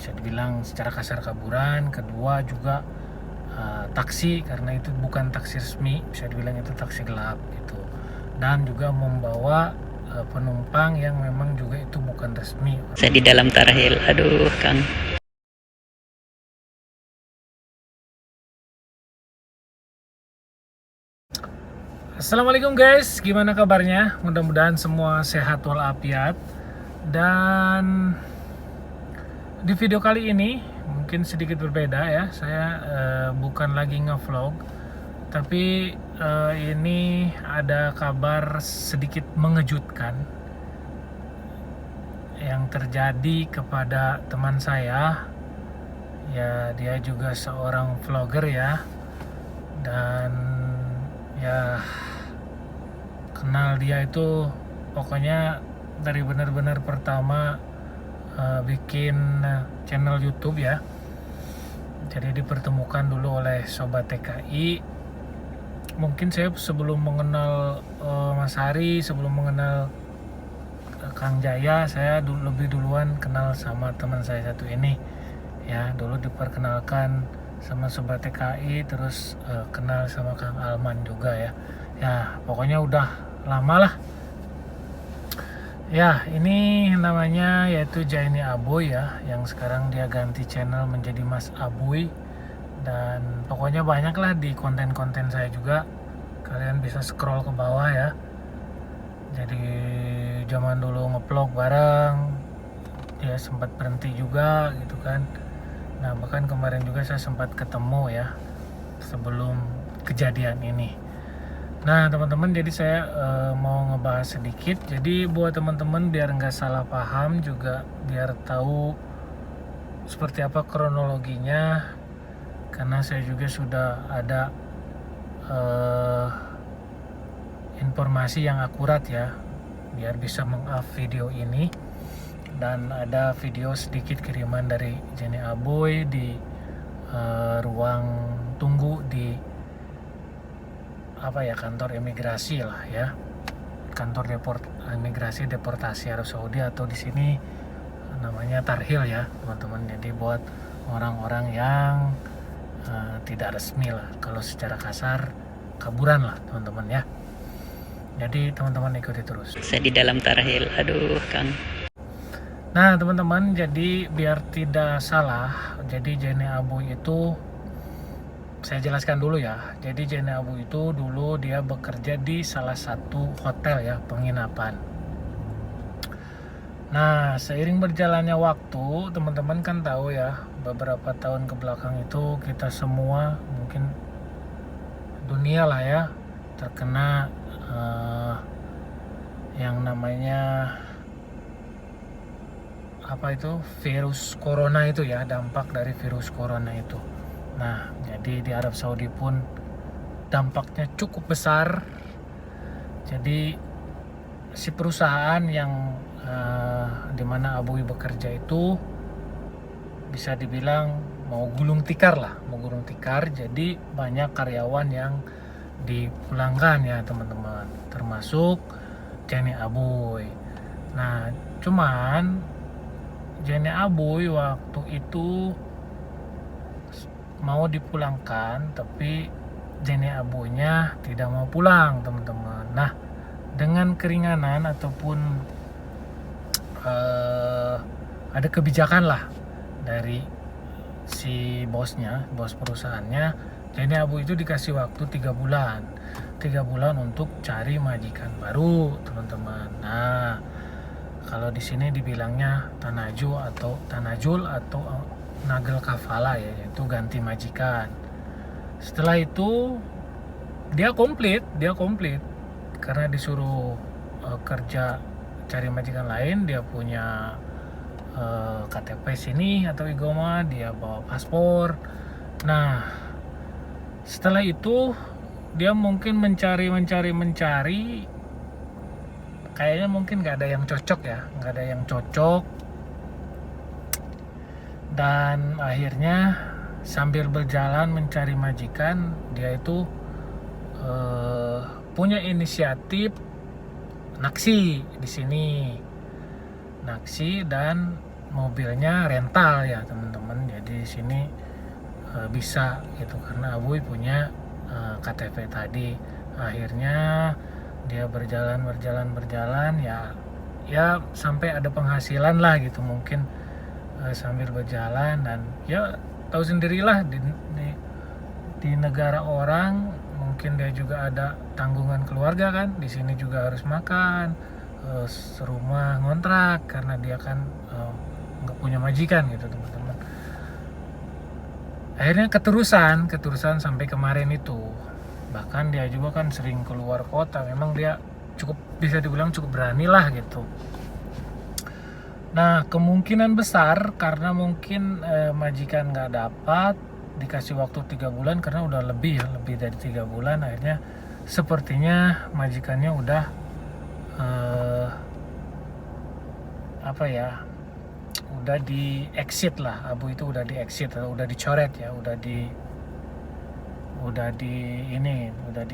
bisa dibilang secara kasar kaburan. Kedua juga taksi, karena itu bukan taksi resmi, bisa dibilang itu taksi gelap gitu. Dan juga membawa penumpang yang memang juga itu bukan resmi. Saya di dalam tarhil, aduh Kang. Assalamualaikum guys, gimana kabarnya? Mudah-mudahan semua sehat walafiat. Dan di video kali ini mungkin sedikit berbeda ya. Saya bukan lagi ngevlog, tapi ini ada kabar sedikit mengejutkan yang terjadi kepada teman saya. Ya, dia juga seorang vlogger ya. Dan ya, kenal dia itu pokoknya dari benar-benar pertama bikin channel YouTube ya. Jadi dipertemukan dulu oleh Sobat TKI. Mungkin saya sebelum mengenal Mas Hari, sebelum mengenal Kang Jaya, saya lebih duluan kenal sama teman saya satu ini ya. Dulu diperkenalkan sama Sobat TKI, terus kenal sama Kang Alman juga ya. Ya pokoknya udah lama lah. Ya, ini namanya yaitu Jaini Aboy ya, yang sekarang dia ganti channel menjadi Mas Aboy. Dan pokoknya banyak lah di konten-konten saya juga. Kalian bisa scroll ke bawah ya. Jadi zaman dulu ngevlog bareng, dia sempat berhenti juga gitu kan. Nah, bahkan kemarin juga saya sempat ketemu ya sebelum kejadian ini. Nah teman-teman, jadi saya mau ngebahas sedikit. Jadi buat teman-teman biar nggak salah paham juga, biar tahu seperti apa kronologinya, karena saya juga sudah ada informasi yang akurat ya, biar bisa meng-up video ini. Dan ada video sedikit kiriman dari Jaini Aboy di ruang tunggu di kantor imigrasi lah ya, kantor imigrasi deportasi Arab Saudi, atau di sini namanya tarhil ya teman-teman. Jadi buat orang-orang yang tidak resmi lah, kalau secara kasar kaburan lah teman-teman ya. Jadi teman-teman ikuti terus. Saya di dalam tarhil, aduh Kang. Nah teman-teman, jadi biar tidak salah, jadi Jaini Aboy itu saya jelaskan dulu ya. Jadi Jaini Aboy itu dulu dia bekerja di salah satu hotel ya, penginapan. Nah, seiring berjalannya waktu, teman-teman kan tahu ya, beberapa tahun ke belakang itu kita semua mungkin dunia lah ya terkena yang namanya virus corona itu ya, dampak dari virus corona itu. Nah, jadi di Arab Saudi pun dampaknya cukup besar. Jadi si perusahaan yang dimana Aboy bekerja itu bisa dibilang mau gulung tikar. Jadi banyak karyawan yang dipulangkan ya teman-teman, termasuk Jaini Aboy. Nah, cuman Jaini Aboy waktu itu mau dipulangkan, tapi Jaini Aboynya tidak mau pulang teman-teman. Nah, dengan keringanan ataupun ada kebijakan lah dari si bos perusahaannya, Jaini Aboy itu dikasih waktu 3 bulan untuk cari majikan baru teman-teman. Nah, kalau di sini dibilangnya tanajul atau nagel kafala ya, yaitu ganti majikan. Setelah itu dia komplit karena disuruh kerja cari majikan lain. Dia punya KTP sini atau igoma, dia bawa paspor. Nah, setelah itu dia mungkin mencari, kayaknya mungkin nggak ada yang cocok. Dan akhirnya sambil berjalan mencari majikan, dia itu punya inisiatif naksi di sini. Dan mobilnya rental ya teman-teman. Jadi sini bisa gitu karena Abuy punya KTP tadi. Akhirnya dia berjalan ya sampai ada penghasilan lah gitu mungkin sambil berjalan. Dan ya tahu sendirilah di negara orang mungkin dia juga ada tanggungan keluarga kan. Di sini juga harus makan, serumah ngontrak karena dia kan nggak punya majikan gitu teman-teman. Akhirnya keterusan sampai kemarin itu. Bahkan dia juga kan sering keluar kota. Memang dia bisa dibilang cukup berani lah gitu. Nah kemungkinan besar karena mungkin majikan nggak dapat, dikasih waktu 3 bulan karena udah lebih dari 3 bulan. Akhirnya sepertinya majikannya udah udah di exit lah. Abu itu udah di exit atau udah dicoret ya, udah di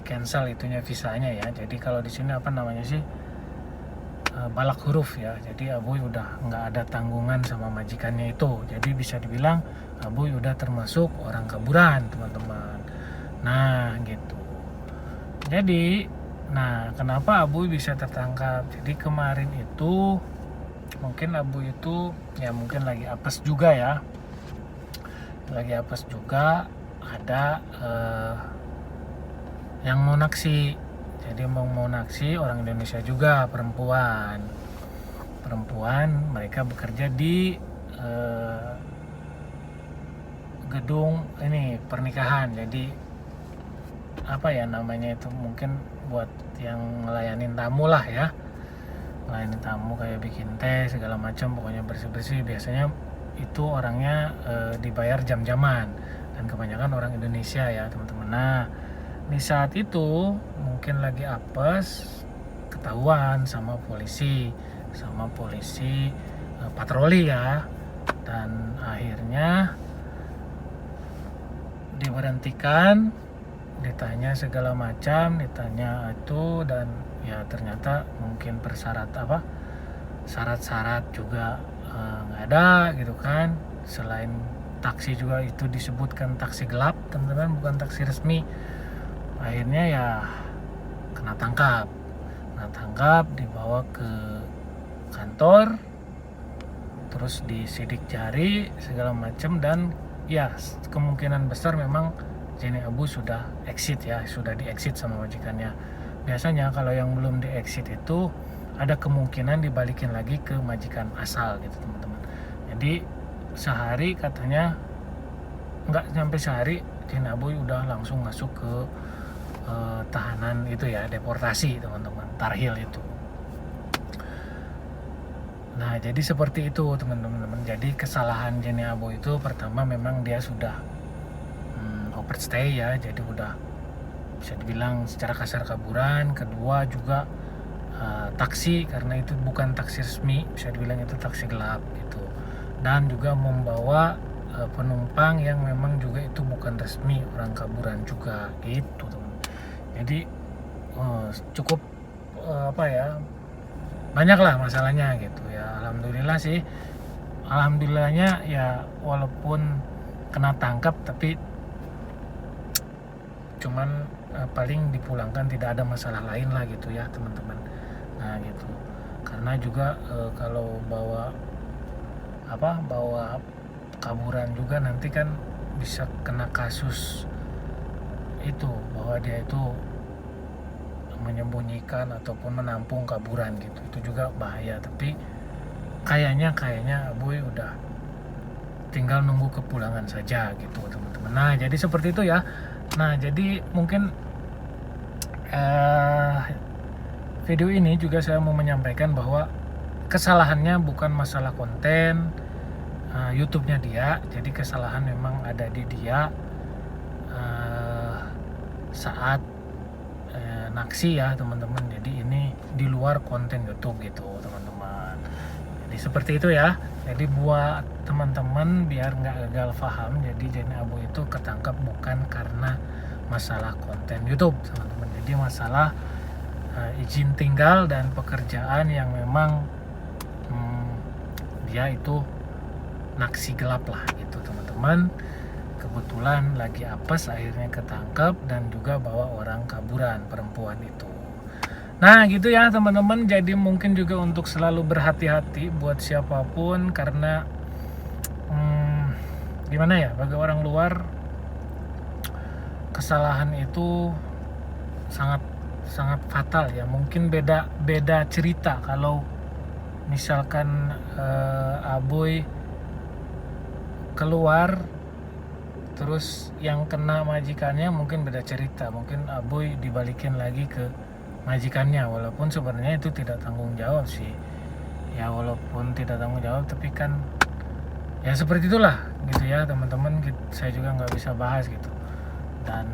cancel itunya visanya ya. Jadi kalau di sini apa namanya sih, balak huruf ya. Jadi Abu udah nggak ada tanggungan sama majikannya itu. Jadi bisa dibilang Abu udah termasuk orang kaburan teman-teman. Nah gitu. Jadi kenapa Abu bisa tertangkap? Jadi kemarin itu mungkin Abu itu ya mungkin lagi apes juga ya. Ada yang mau naksi. Jadi mau naksi orang Indonesia juga, perempuan mereka bekerja di gedung ini pernikahan. Jadi apa ya namanya itu, mungkin buat yang ngelayanin tamu lah ya, ngelayanin tamu kayak bikin teh segala macam, pokoknya bersih-bersih. Biasanya itu orangnya dibayar jam-jaman dan kebanyakan orang Indonesia ya teman-teman. Nah di saat itu mungkin lagi apes, ketahuan sama polisi patroli ya, dan akhirnya diberhentikan, ditanya segala macam, ditanya itu, dan ya ternyata mungkin syarat-syarat juga nggak ada gitu kan. Selain taksi juga itu disebutkan taksi gelap teman-teman, bukan taksi resmi. Akhirnya ya kena tangkap, dibawa ke kantor, terus disidik jari segala macam. Dan ya kemungkinan besar memang Jenny Abu sudah exit ya, sudah di exit sama majikannya. Biasanya kalau yang belum di exit itu ada kemungkinan dibalikin lagi ke majikan asal gitu teman-teman. Jadi sehari katanya, nggak sampai sehari, Jenny Abu udah langsung masuk ke tahanan itu ya, deportasi teman-teman, tarhil itu. Nah jadi seperti itu teman-teman. Jadi kesalahan Jenny Abu itu pertama memang dia sudah overstay ya, jadi udah bisa dibilang secara kasar kaburan. Kedua juga taksi, karena itu bukan taksi resmi, bisa dibilang itu taksi gelap gitu. Dan juga membawa penumpang yang memang juga itu bukan resmi, orang kaburan juga gitu teman. Jadi cukup banyak lah masalahnya gitu ya. Alhamdulillahnya ya, walaupun kena tangkap tapi cuman paling dipulangkan, tidak ada masalah lain lah gitu ya teman-teman. Nah gitu, karena juga kalau bawa kaburan juga nanti kan bisa kena kasus itu, bahwa dia itu menyembunyikan ataupun menampung kaburan gitu. Itu juga bahaya. Tapi kayaknya Boy udah tinggal nunggu kepulangan saja gitu teman-teman. Nah jadi seperti itu ya. Nah jadi mungkin video ini juga saya mau menyampaikan bahwa kesalahannya bukan masalah konten YouTube-nya dia. Jadi kesalahan memang ada di dia saat naksi ya teman-teman. Jadi ini di luar konten YouTube gitu teman-teman. Jadi seperti itu ya. Jadi buat teman-teman biar nggak gagal paham, jadi Jenny Abu itu ketangkap bukan karena masalah konten YouTube teman-teman. Jadi masalah izin tinggal dan pekerjaan yang memang dia itu naksi gelap lah gitu teman-teman. Kebetulan lagi apes akhirnya ketangkep dan juga bawa orang kaburan perempuan itu. Nah gitu ya teman-teman, jadi mungkin juga untuk selalu berhati-hati buat siapapun karena gimana ya, bagi orang luar kesalahan itu sangat fatal ya. Mungkin beda cerita kalau misalkan Aboy keluar terus yang kena majikannya, mungkin beda cerita, mungkin Aboy dibalikin lagi ke majikannya, walaupun sebenarnya itu tidak tanggung jawab sih ya, walaupun tidak tanggung jawab tapi kan ya seperti itulah gitu ya teman-teman. Saya juga nggak bisa bahas gitu. Dan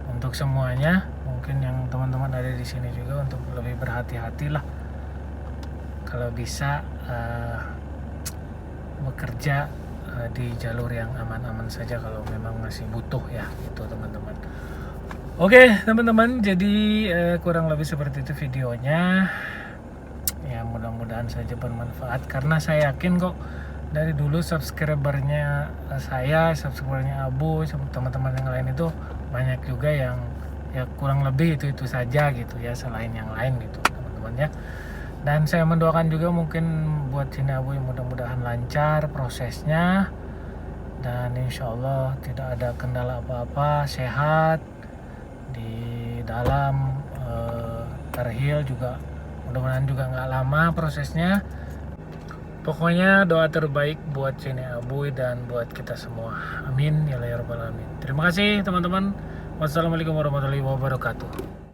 untuk semuanya mungkin yang teman-teman ada di sini juga untuk lebih berhati-hatilah, kalau bisa bekerja di jalur yang aman-aman saja kalau memang masih butuh ya gitu teman-teman. Oke teman-teman, jadi kurang lebih seperti itu videonya ya, mudah-mudahan saja bermanfaat karena saya yakin kok dari dulu subscribernya subscribernya Abu sama teman-teman yang lain itu banyak juga yang ya kurang lebih itu saja gitu ya, selain yang lain gitu teman-teman ya. Dan saya mendoakan juga mungkin buat sini Abu mudah-mudahan lancar prosesnya dan insya Allah tidak ada kendala apa-apa, sehat di dalam tarhil juga, mudah-mudahan juga nggak lama prosesnya. Pokoknya doa terbaik buat Cine Abuy dan buat kita semua, amin ya rabbal alamin. Terima kasih teman-teman. Wassalamualaikum warahmatullahi wabarakatuh.